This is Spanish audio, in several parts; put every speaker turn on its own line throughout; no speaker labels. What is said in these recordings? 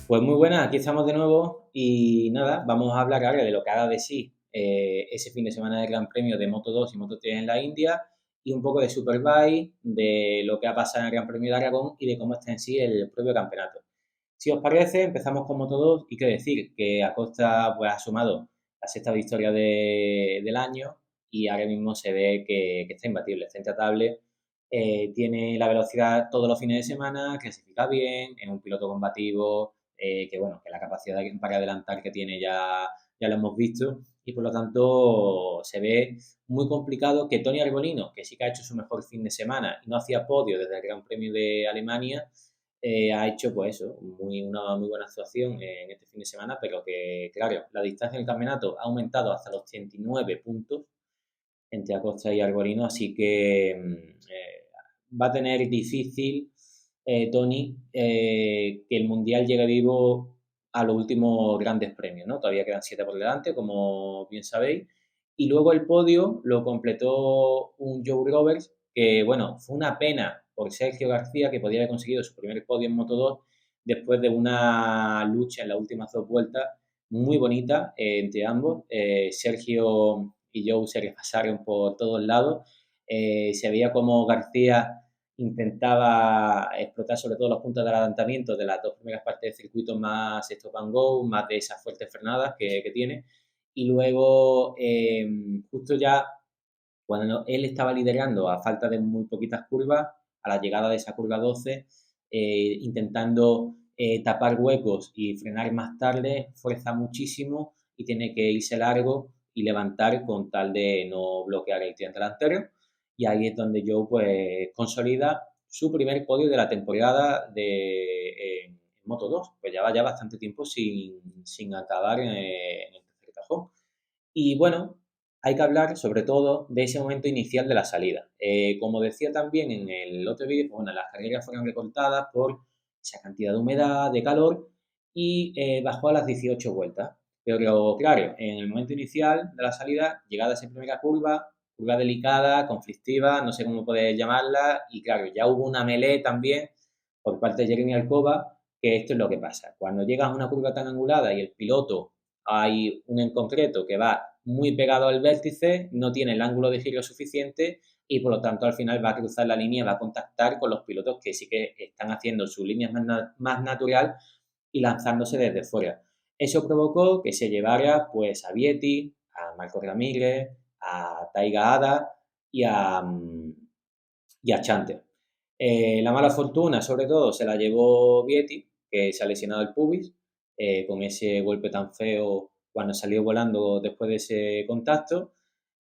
Pues muy buenas, aquí estamos de nuevo y nada, vamos a hablar ahora de lo que haga de sí ese fin de semana del Gran Premio de Moto2 y Moto3 en la India y un poco de Superbike, de lo que ha pasado en el Gran Premio de Aragón y de cómo está en sí el propio campeonato. Si os parece, empezamos con Moto2 y qué decir, que Acosta pues, ha sumado la sexta victoria del año y ahora mismo se ve que está imbatible, está intratable. Tiene la velocidad todos los fines de semana, clasifica bien, es un piloto combativo, que bueno, que la capacidad para adelantar que tiene ya lo hemos visto y por lo tanto se ve muy complicado que Tony Arbolino, que sí que ha hecho su mejor fin de semana y no hacía podio desde el Gran Premio de Alemania, ha hecho pues eso, una muy buena actuación en este fin de semana, pero que claro, la distancia del campeonato ha aumentado hasta los 39 puntos entre Acosta y Arbolino, así que va a tener difícil Tony, que el Mundial llegue vivo a los últimos grandes premios, ¿no? Todavía quedan 7 por delante, como bien sabéis. Y luego el podio lo completó un Joe Roberts, que bueno, fue una pena por Sergio García, que podía haber conseguido su primer podio en Moto2 después de una lucha en las últimas 2 vueltas muy bonita entre ambos. Sergio y Joe se repasaron por todos lados. Se veía como García intentaba explotar sobre todo los puntos de adelantamiento de las 2 primeras partes del circuito, más stop and go, más de esas fuertes frenadas que tiene. Y luego, justo ya cuando él estaba liderando a falta de muy poquitas curvas, a la llegada de esa curva 12, intentando tapar huecos y frenar más tarde, fuerza muchísimo y tiene que irse largo y levantar con tal de no bloquear el tren delantero. Y ahí es donde Joe pues consolida su primer podio de la temporada en Moto2. Pues ya va ya bastante tiempo sin acabar en el tercer cajón. Y bueno, hay que hablar sobre todo de ese momento inicial de la salida. Como decía también en el otro vídeo, pues bueno, las carreras fueron recortadas por esa cantidad de humedad, de calor, y bajó a las 18 vueltas. Pero claro, en el momento inicial de la salida, llegada a esa primera curva delicada, conflictiva, no sé cómo poder llamarla, y claro, ya hubo una melee también por parte de Jeremy Alcoba, que esto es lo que pasa. Cuando llegas a una curva tan angulada y el piloto, hay un en concreto que va muy pegado al vértice, no tiene el ángulo de giro suficiente y por lo tanto al final va a cruzar la línea, va a contactar con los pilotos que sí que están haciendo sus líneas más natural y lanzándose desde fuera. Eso provocó que se llevara pues a Vietti, a Marco Ramírez, a Taiga Ada y a Chanter. La mala fortuna, sobre todo, se la llevó Vietti, que se ha lesionado el pubis, con ese golpe tan feo cuando salió volando después de ese contacto.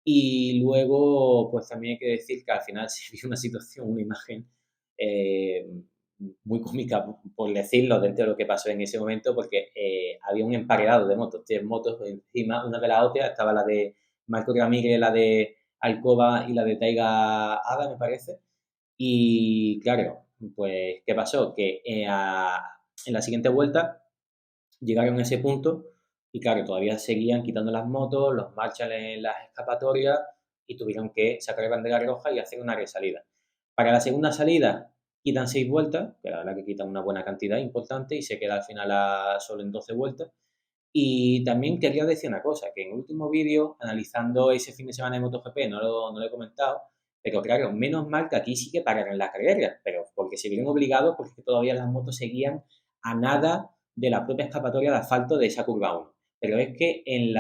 Y luego, pues también hay que decir que al final se vio una situación, una imagen eh, muy cómica, por decirlo, dentro de lo que pasó en ese momento, porque había un emparedado de motos, 3 motos encima, una de la otra, estaba la de Marco Ramírez, la de Alcoba y la de Taiga Ada, me parece. Y claro, pues, ¿qué pasó? Que en la siguiente vuelta llegaron a ese punto y claro, todavía seguían quitando las motos, los Marshall en las escapatorias y tuvieron que sacar la bandera roja y hacer una resalida. Para la segunda salida quitan 6 vueltas, que la verdad que quitan una buena cantidad importante y se queda al final solo en 12 vueltas. Y también quería decir una cosa, que en el último vídeo, analizando ese fin de semana de MotoGP, no lo he comentado, pero claro, menos mal que aquí sí que pararon la carrera, pero porque se vieron obligados porque todavía las motos seguían a nada de la propia escapatoria de asfalto de esa curva 1. Pero es que el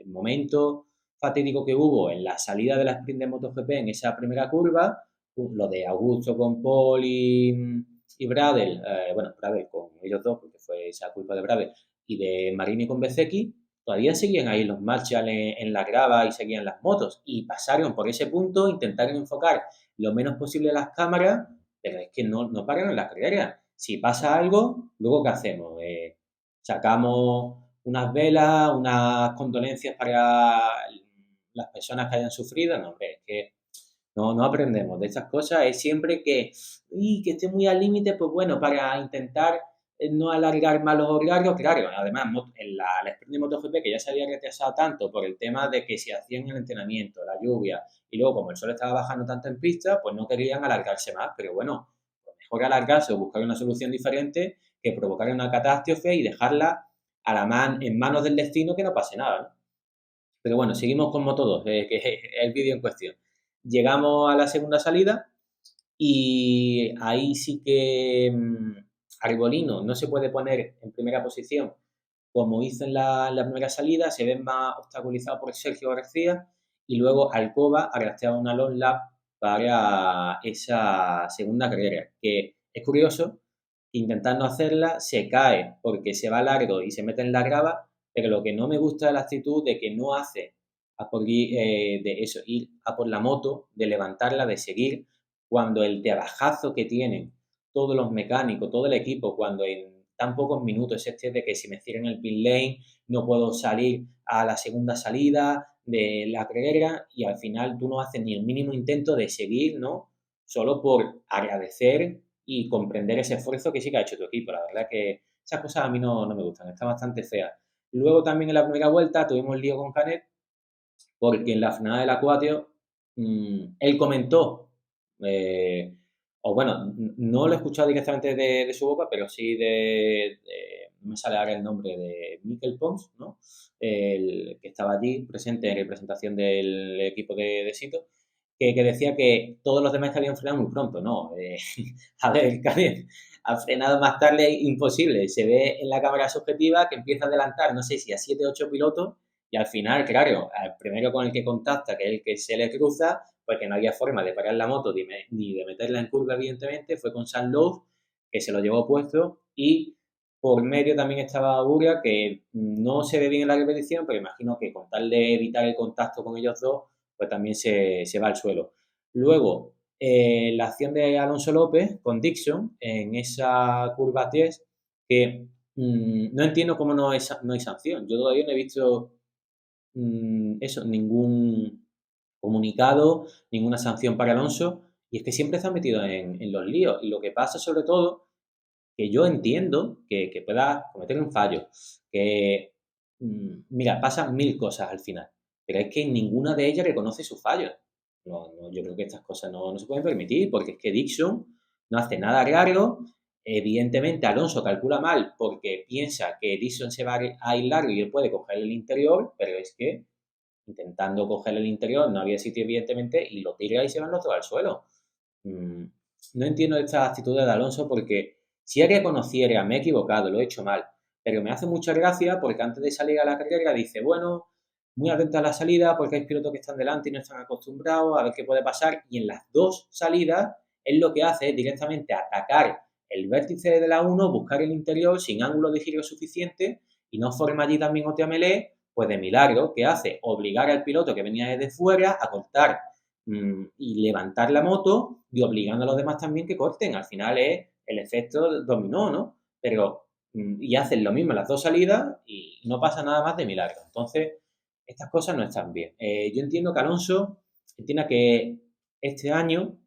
momento fatídico que hubo en la salida de la sprint de MotoGP en esa primera curva, lo de Augusto con Paul y Bradel, bueno, Bradel con ellos dos, porque fue esa culpa de Bradel, y de Marini con Bezzecchi, todavía seguían ahí los Marshall en la grava y seguían las motos. Y pasaron por ese punto, intentaron enfocar lo menos posible las cámaras, pero es que no pararon la carrera. Si pasa algo, luego ¿qué hacemos? Sacamos unas velas, unas condolencias para las personas que hayan sufrido. No, hombre, es que no aprendemos de estas cosas. Es siempre que esté muy al límite, pues bueno, para intentar no alargar más los horarios, claro, además en la sprint de MotoGP que ya se había retrasado tanto por el tema de que se hacían el entrenamiento, la lluvia, y luego como el sol estaba bajando tanto en pista, pues no querían alargarse más, pero bueno, pues mejor alargarse o buscar una solución diferente que provocar una catástrofe y dejarla en manos del destino que no pase nada, ¿no? Pero bueno, seguimos con Moto 2, que es el vídeo en cuestión. Llegamos a la segunda salida y ahí sí que Arbolino no se puede poner en primera posición como hizo en la primera salida, se ven más obstaculizados por Sergio García y luego Alcoba arrastraba una long lap para esa segunda carrera, que es curioso, intentando hacerla, se cae porque se va largo y se mete en la grava, pero lo que no me gusta es la actitud de que no hace de eso, ir a por la moto, de levantarla, de seguir, cuando el trabajazo que tienen todos los mecánicos, todo el equipo, cuando en tan pocos minutos este de que si me cierran el pit lane no puedo salir a la segunda salida de la carrera y al final tú no haces ni el mínimo intento de seguir, ¿no? Solo por agradecer y comprender ese esfuerzo que sí que ha hecho tu equipo. La verdad que esas cosas a mí no me gustan, están bastante feas. Luego también en la primera vuelta tuvimos lío con Canet porque en la frenada del acuatio él comentó, o bueno, no lo he escuchado directamente de su boca, pero sí no me sale ahora el nombre de Mikel Pons, ¿no? El que estaba allí presente en representación del equipo de Sito, que decía que todos los demás que habían frenado muy pronto, ¿no? A ver, Canet ha frenado más tarde, imposible. Se ve en la cámara subjetiva que empieza a adelantar, no sé si a 7 o 8 pilotos, y al final, claro, al primero con el que contacta, que es el que se le cruza, porque no había forma de parar la moto ni de meterla en curva, evidentemente, fue con San Lowe, que se lo llevó puesto, y por medio también estaba Buria, que no se ve bien en la repetición, pero imagino que con tal de evitar el contacto con ellos dos, pues también se va al suelo. Luego, la acción de Alonso López con Dixon en esa curva 3, que no entiendo cómo no hay sanción. Yo todavía no he visto eso, ningún comunicado, ninguna sanción para Alonso, y es que siempre está metido en los líos. Y lo que pasa, sobre todo, que yo entiendo que pueda cometer un fallo, que, mira, pasan mil cosas al final, pero es que ninguna de ellas reconoce su fallo. Yo creo que estas cosas no se pueden permitir, porque es que Dixon no hace nada raro. Evidentemente, Alonso calcula mal porque piensa que Dixon se va a ir largo y él puede coger el interior, pero es que intentando coger el interior no había sitio, evidentemente, y lo tira y se van los dos al suelo. Mm, no entiendo esta actitud de Alonso porque si él reconociera, me he equivocado, lo he hecho mal, pero me hace mucha gracia porque antes de salir a la carrera dice, bueno, muy atento a la salida porque hay pilotos que están delante y no están acostumbrados a ver qué puede pasar, y en las dos salidas él lo que hace es directamente atacar el vértice de la 1, buscar el interior sin ángulo de giro suficiente y no forma allí también otra melee, pues de milagro, ¿qué hace? Obligar al piloto que venía desde fuera a cortar y levantar la moto y obligando a los demás también que corten. Al final es el efecto dominó, ¿no? Pero, y hacen lo mismo en las dos salidas y no pasa nada más de milagro. Entonces, estas cosas no están bien. Yo entiendo que Alonso entienda que este año,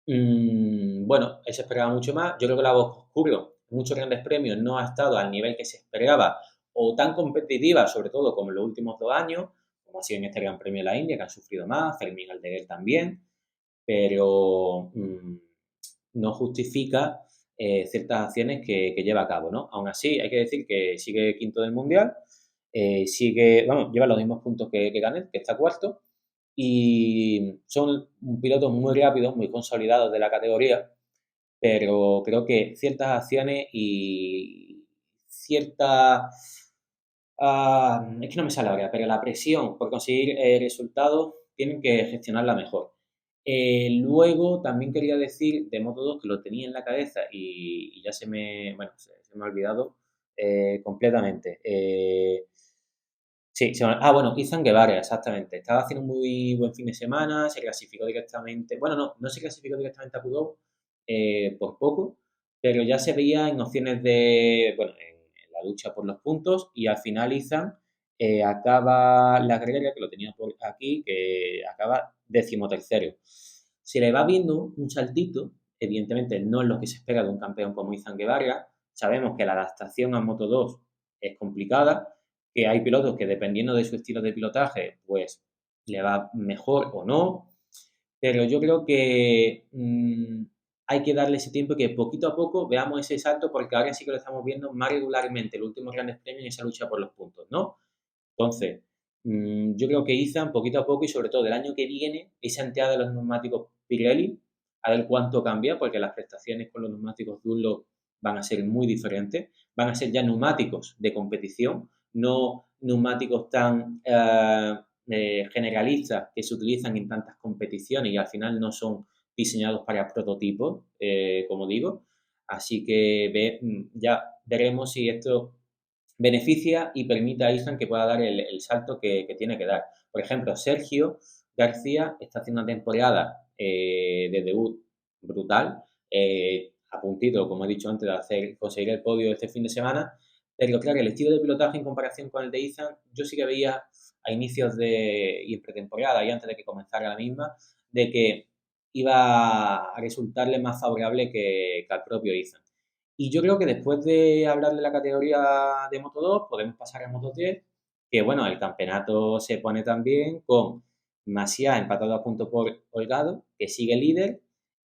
bueno, él se esperaba mucho más. Yo creo que la voz oscuro en muchos grandes premios no ha estado al nivel que se esperaba o tan competitiva, sobre todo como en los últimos 2 años, como ha sido en este Gran Premio de la India, que han sufrido más, Fermín Aldeguer también, pero no justifica ciertas acciones que lleva a cabo, ¿no? Aún así, hay que decir que sigue quinto del Mundial, lleva los mismos puntos que Canet, que está cuarto, y son pilotos muy rápidos, muy consolidados de la categoría, pero creo que ciertas acciones y cierta... es que no me sale ahora, pero la presión por conseguir resultados tienen que gestionarla mejor. Luego también quería decir de Moto 2 que lo tenía en la cabeza y ya se me ha olvidado completamente. Sí, bueno, Izan Guevara, exactamente. Estaba haciendo un muy buen fin de semana, se clasificó directamente, bueno, no se clasificó directamente a Q2 por poco, pero ya se veía en opciones bueno, en la lucha por los puntos y al final Izan acaba la carrera, que lo tenía por aquí, que acaba 13º. Se le va viendo un saltito, evidentemente no es lo que se espera de un campeón como Izan Guevara, sabemos que la adaptación a Moto 2 es complicada, que hay pilotos que dependiendo de su estilo de pilotaje, pues le va mejor o no, pero yo creo que hay que darle ese tiempo y que poquito a poco veamos ese salto, porque ahora sí que lo estamos viendo más regularmente, el último Grandes Premios en esa lucha por los puntos, ¿no? Entonces, yo creo que Izan, poquito a poco y sobre todo el año que viene, esa entrada de los neumáticos Pirelli, a ver cuánto cambia, porque las prestaciones con los neumáticos Dunlop van a ser muy diferentes, van a ser ya neumáticos de competición, no neumáticos tan generalistas que se utilizan en tantas competiciones y al final no son diseñados para prototipos, como digo. Así que ya veremos si esto beneficia y permite a Island que pueda dar el salto que tiene que dar. Por ejemplo, Sergio García está haciendo una temporada de debut brutal, a puntito, como he dicho antes, de conseguir el podio este fin de semana, pero claro, el estilo de pilotaje en comparación con el de Ethan, yo sí que veía a inicios y en pretemporada y antes de que comenzara la misma, de que iba a resultarle más favorable que al propio Ethan. Y yo creo que después de hablar de la categoría de Moto 2, podemos pasar a Moto 3, que bueno, el campeonato se pone también con Masia empatado a punto por Holgado, que sigue líder,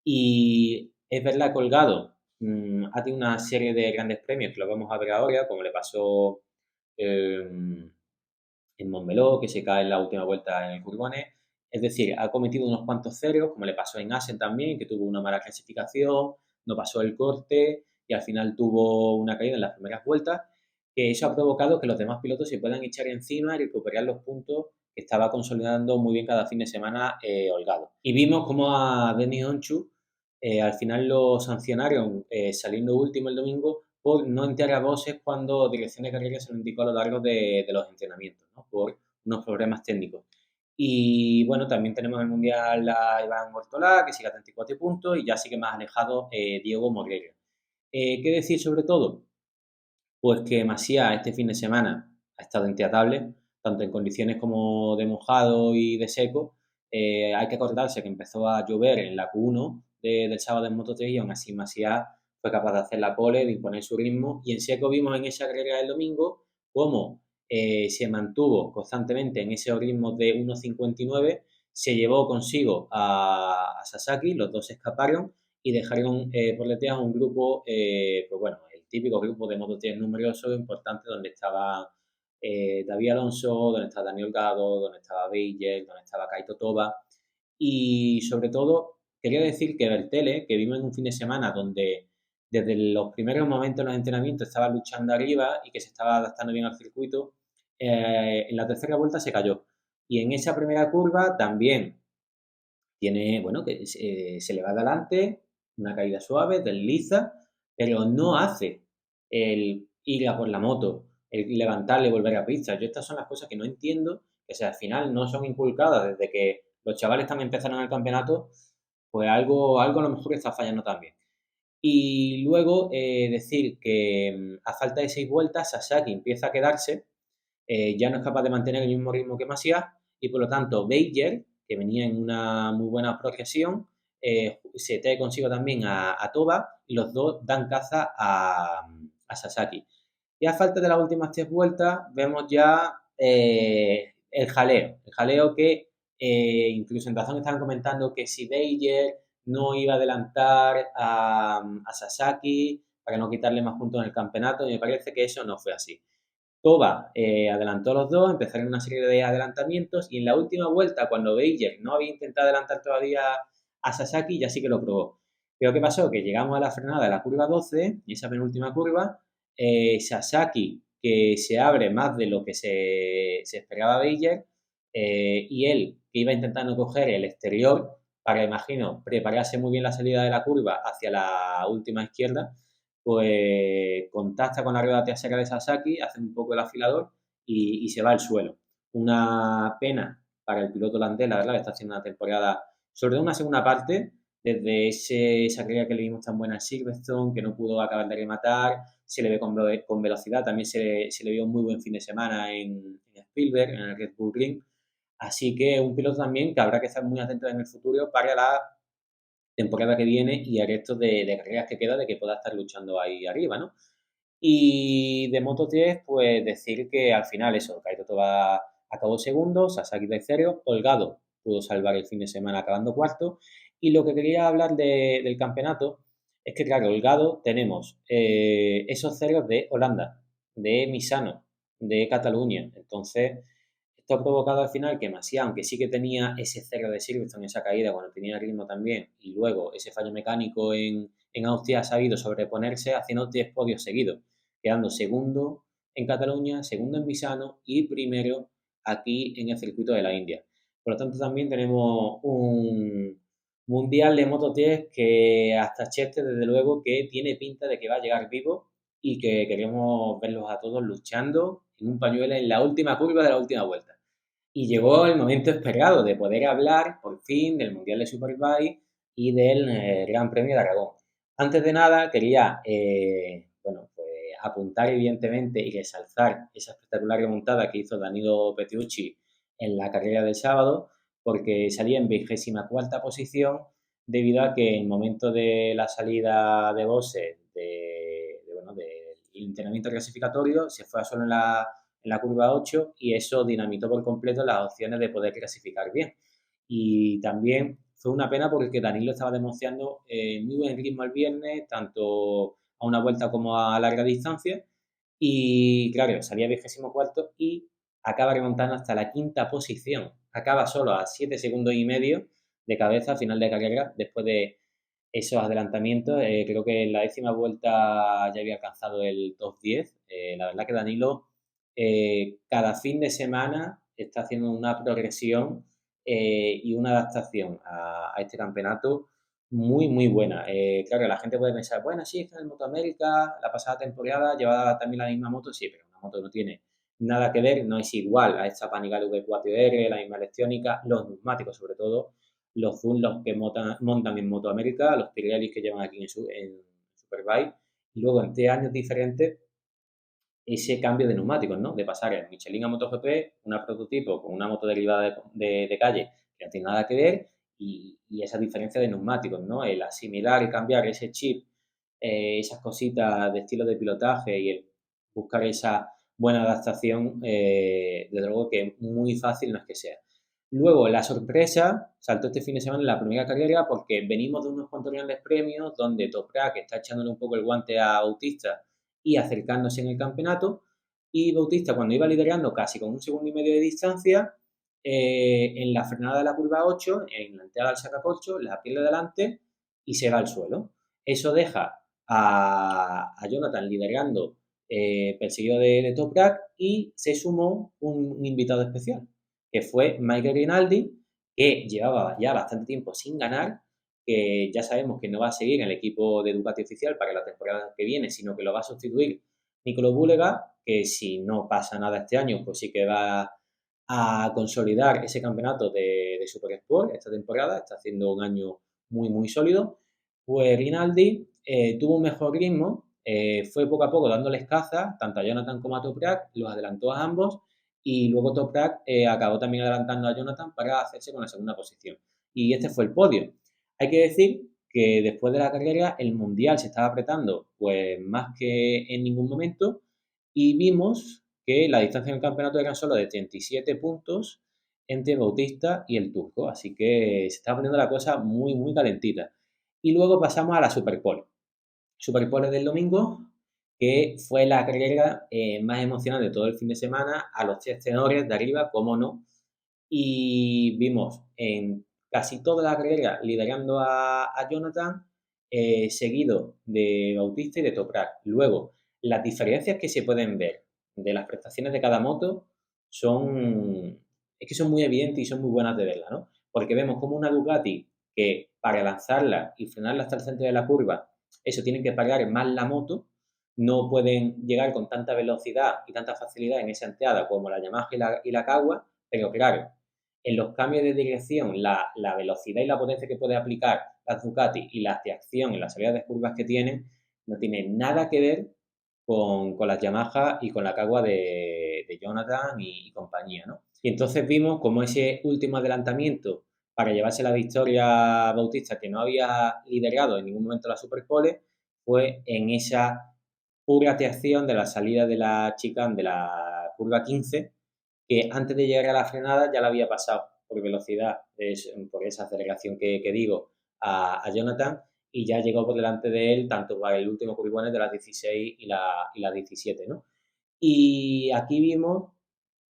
y es verdad que Holgado ha tenido una serie de grandes premios que lo vamos a ver ahora, como le pasó en Montmeló, que se cae en la última vuelta en el Curbones. Es decir, ha cometido unos cuantos ceros, como le pasó en Asen también, que tuvo una mala clasificación, no pasó el corte y al final tuvo una caída en las primeras vueltas, que eso ha provocado que los demás pilotos se puedan echar encima y recuperar los puntos que estaba consolidando muy bien cada fin de semana Holgado. Y vimos como a Denis Onchu al final lo sancionaron saliendo último el domingo por no entrar a boxes cuando dirección de carrera se lo indicó a lo largo de los entrenamientos, ¿no? Por unos problemas técnicos. Y bueno, también tenemos en el Mundial a Iván Ortolá, que sigue a 34 puntos, y ya sigue más alejado Diego Moreira. ¿Qué decir sobre todo? Pues que Masia este fin de semana ha estado intratable, tanto en condiciones como de mojado y de seco. Hay que acordarse que empezó a llover en la Q1 del sábado en Moto3 y aún así Masia fue capaz de hacer la pole, de imponer su ritmo. Y en seco vimos en esa carrera del domingo cómo se mantuvo constantemente en ese ritmo de 1.59, se llevó consigo a Sasaki, los dos escaparon y dejaron por detrás un grupo, pues bueno, el típico grupo de Moto3 numeroso, importante, donde estaba David Alonso, donde estaba Daniel Gado, donde estaba Beijel, donde estaba Kaito Toba. Y sobre todo, quería decir que Bertele, que vimos en un fin de semana donde desde los primeros momentos de los entrenamientos estaba luchando arriba y que se estaba adaptando bien al circuito, en la tercera vuelta se cayó. Y en esa primera curva también tiene, bueno, que se le va adelante, una caída suave, desliza, pero no hace el ir a por la moto, el levantarle y volver a pista. Yo estas son las cosas que no entiendo, que si al final no son inculcadas desde que los chavales también empezaron el campeonato, pues algo a lo mejor está fallando también. Y luego decir que a falta de 6 vueltas, Sasaki empieza a quedarse, ya no es capaz de mantener el mismo ritmo que Masia y por lo tanto Beiger, que venía en una muy buena progresión, se trae consigo también a Toba y los dos dan caza a Sasaki. Y a falta de las últimas 3 vueltas vemos ya el jaleo que incluso en razón estaban comentando que si Beiger no iba a adelantar a Sasaki para no quitarle más puntos en el campeonato y me parece que eso no fue así. Toba adelantó a los dos, empezaron una serie de adelantamientos y en la última vuelta, cuando Beiger no había intentado adelantar todavía a Sasaki, ya sí que lo probó. Pero ¿qué pasó? Que llegamos a la frenada de la curva 12, y esa penúltima curva, Sasaki, que se abre más de lo que se esperaba Beiger, y él, que iba intentando coger el exterior para, imagino, prepararse muy bien la salida de la curva hacia la última izquierda, pues contacta con la rueda trasera de Sasaki, hace un poco el afilador y se va al suelo. Una pena para el piloto holandés, la verdad, que está haciendo una temporada, sobre todo una segunda parte, desde esa carrera que le vimos tan buena en Silverstone, que no pudo acabar de rematar, se le ve con velocidad, también se le vio un muy buen fin de semana en Spielberg, en el Red Bull Ring. Así que un piloto también que habrá que estar muy atento en el futuro para la temporada que viene y el resto de carreras que queda de que pueda estar luchando ahí arriba, ¿no? Y de Moto3, pues decir que al final eso, Kaito Toba acabó segundo, Sasaki tercero, Holgado pudo salvar el fin de semana acabando cuarto. Y lo que quería hablar del campeonato es que, claro, Holgado tenemos esos ceros de Holanda, de Misano, de Cataluña. Entonces, esto ha provocado al final que Masia, aunque sí que tenía ese cero de Silverstone, esa caída cuando tenía ritmo también, y luego ese fallo mecánico en Austria, ha sabido sobreponerse haciendo 10 podios seguidos, quedando segundo en Cataluña, segundo en Misano y primero aquí en el circuito de la India. Por lo tanto, también tenemos un mundial de Moto 10 que hasta Chester, desde luego, que tiene pinta de que va a llegar vivo y que queremos verlos a todos luchando en un pañuelo en la última curva de la última vuelta. Y llegó el momento esperado de poder hablar, por fin, del Mundial de Superbike y del Gran Premio de Aragón. Antes de nada, quería bueno, pues, apuntar, evidentemente, y resaltar esa espectacular remontada que hizo Danilo Petrucci en la carrera del sábado, porque salía en 24ª posición debido a que en el momento de la salida de boxes bueno, del entrenamiento clasificatorio se fue a solo en la curva 8 y eso dinamitó por completo las opciones de poder clasificar bien. Y también fue una pena porque Danilo estaba demostrando muy buen ritmo el viernes, tanto a una vuelta como a larga distancia. Y claro, salía 24º y acaba remontando hasta la 5ª posición. Acaba solo a 7 segundos y medio de cabeza al final de carrera después de esos adelantamientos. Creo que en la 10ª vuelta ya había alcanzado el top 10. La verdad que Danilo cada fin de semana está haciendo una progresión y una adaptación a este campeonato muy, muy buena. Claro, la gente puede pensar, bueno, sí, es que en el Moto América, la pasada temporada llevaba también la misma moto, sí, pero una moto no tiene nada que ver, no es igual a esta Panigale V4R, la misma electrónica, los neumáticos sobre todo, los Zoom que montan en Moto América, los Pirelli que llevan aquí en Superbike, y luego en 3 años diferentes ese cambio de neumáticos, ¿no? De pasar en Michelin a MotoGP, una prototipo con una moto derivada de calle que no tiene nada que ver y esa diferencia de neumáticos, ¿no? El asimilar y cambiar ese chip, esas cositas de estilo de pilotaje y el buscar esa buena adaptación, desde luego que muy fácil no es que sea. Luego, la sorpresa saltó este fin de semana en la primera carrera porque venimos de unos cuantos grandes premios donde Toprak está echándole un poco el guante a Bautista y acercándose en el campeonato. Y Bautista, cuando iba liderando casi con 1,5 segundos de distancia, en la frenada de la curva 8, en la entrada al sacacorcho, la pierde delante y se va al suelo. Eso deja a Jonathan liderando, perseguido de Toprak, y se sumó un invitado especial, que fue Michael Rinaldi, que llevaba ya bastante tiempo sin ganar, que ya sabemos que no va a seguir en el equipo de Ducati oficial para la temporada que viene, sino que lo va a sustituir Nicolo Bulega, que si no pasa nada este año, pues sí que va a consolidar ese campeonato de Super Sport esta temporada, está haciendo un año muy, muy sólido. Pues Rinaldi tuvo un mejor ritmo, fue poco a poco dándoles caza, tanto a Jonathan como a Toprak, los adelantó a ambos y luego Toprak acabó también adelantando a Jonathan para hacerse con la segunda posición. Y este fue el podio. Hay que decir que después de la carrera el Mundial se estaba apretando pues más que en ningún momento y vimos que la distancia en el campeonato era solo de 37 puntos entre Bautista y el turco, así que se estaba poniendo la cosa muy, muy calentita. Y luego pasamos a la Superpole. Superpole del domingo, que fue la carrera más emocionante de todo el fin de semana, a los 3 tenores de arriba, cómo no, y vimos en casi toda la carrera liderando a Jonathan, seguido de Bautista y de Toprak. Luego, las diferencias que se pueden ver de las prestaciones de cada moto son, es que son muy evidentes y son muy buenas de verla, ¿no? Porque vemos como una Ducati que para lanzarla y frenarla hasta el centro de la curva, eso tienen que pagar más la moto, no pueden llegar con tanta velocidad y tanta facilidad en esa entrada como la Yamaha y la Kawa, pero claro, en los cambios de dirección, la velocidad y la potencia que puede aplicar las Ducati y la acción en las salidas de curvas que tienen, no tiene nada que ver con las Yamaha y con la Kawa de Jonathan y compañía, ¿no? Y entonces vimos como ese último adelantamiento para llevarse la victoria Bautista, que no había liderado en ningún momento la Superpole, fue en esa pura atención de la salida de la chicane de la curva 15, que antes de llegar a la frenada ya la había pasado por velocidad, por esa aceleración que digo, a Jonathan, y ya llegó por delante de él, tanto para el último curvón de las 16 y la 17, ¿no? Y aquí vimos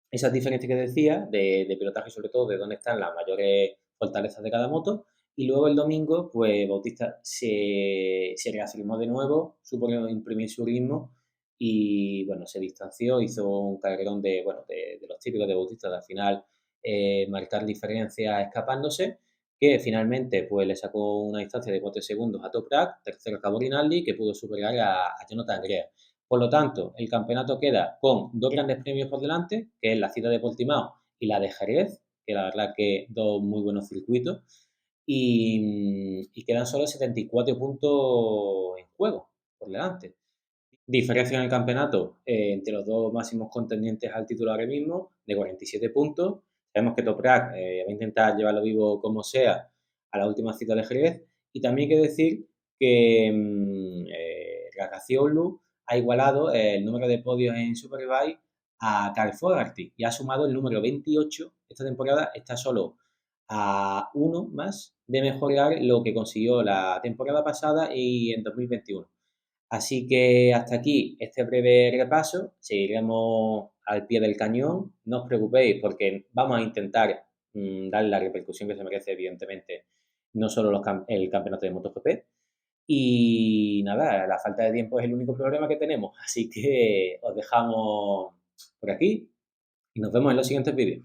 esas diferencias que decía de pilotaje, sobre todo de dónde están las mayores fortalezas de cada moto. Y luego el domingo, pues Bautista se reafirmó de nuevo, supo imprimir su ritmo y, bueno, se distanció, hizo un carrerón de los típicos de Bautista, de al final marcar diferencias escapándose, que finalmente pues le sacó una distancia de 4 segundos a Toprak, tercero acabó Rinaldi, que pudo superar a Jonathan Grea. Por lo tanto, el campeonato queda con 2 grandes premios por delante, que es la cita de Portimao y la de Jerez, que la verdad que dos muy buenos circuitos, y quedan solo 74 puntos en juego por delante. Diferencia en el campeonato entre los dos máximos contendientes al título ahora mismo, de 47 puntos. Sabemos que Toprak va a intentar llevarlo vivo como sea a la última cita de Jerez. Y también hay que decir que Ragazzioglu ha igualado el número de podios en Superbike a Carl Fogarty y ha sumado el número 28 esta temporada. Está solo a uno más de mejorar lo que consiguió la temporada pasada y en 2021. Así que hasta aquí este breve repaso. Seguiremos al pie del cañón. No os preocupéis porque vamos a intentar darle la repercusión que se merece, evidentemente, no solo el campeonato de MotoGP. Y nada, la falta de tiempo es el único problema que tenemos. Así que os dejamos por aquí y nos vemos en los siguientes vídeos.